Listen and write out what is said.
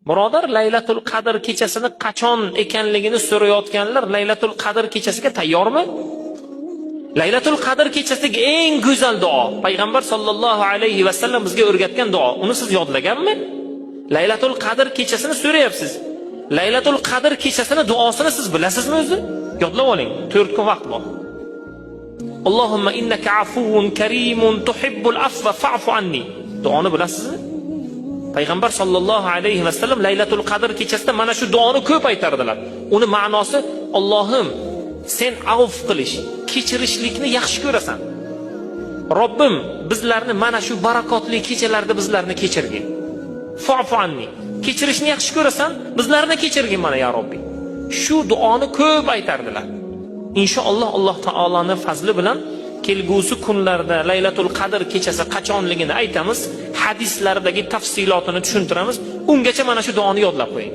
Birodar, Laylatul Qadr kechasini qachon ekanligini so'rayotganlar Laylatul Qadr kechasiga tayyormi? Laylatul Qadr kechasidagi eng go'zal duo, payg'ambar sollallohu alayhi va sallam bizga o'rgatgan duo. Uni siz yodlaganmi? Laylatul Qadr kechasini so'rayapsiz. Laylatul Qadr kechasini duosini siz bilasizmi o'zi? Yodlab oling. 4 kun vaqt bor. Allohumma innaka afuwun karimun tuhibbul afwa fa'fu anni. Duoni bilasizmi? Payg'ambar sollallohu alayhi va sallam Laylatul Qadr kechasida mana shu duoni ko'p aytardilar. Uni ma'nosi: Allohim, sen avf qilish, kechirishlikni yaxshi ko'rasan. Robbim, bizlarni mana shu barakotli kechalarda bizlarni kechirgin. Fa'fu anni. Kechirishni yaxshi ko'rasan, bizlarni kechirgin mana ya Robbi. Shu duoni ko'p aytardilar. Inshaalloh Alloh taolaning fazli bilan kelgusi kunlarda Laylatul Qadr kechasi qachonligini aytamiz, hadislardagi tafsilotini tushuntiramiz. Ungacha mana shu duoni yodlab qo'ying.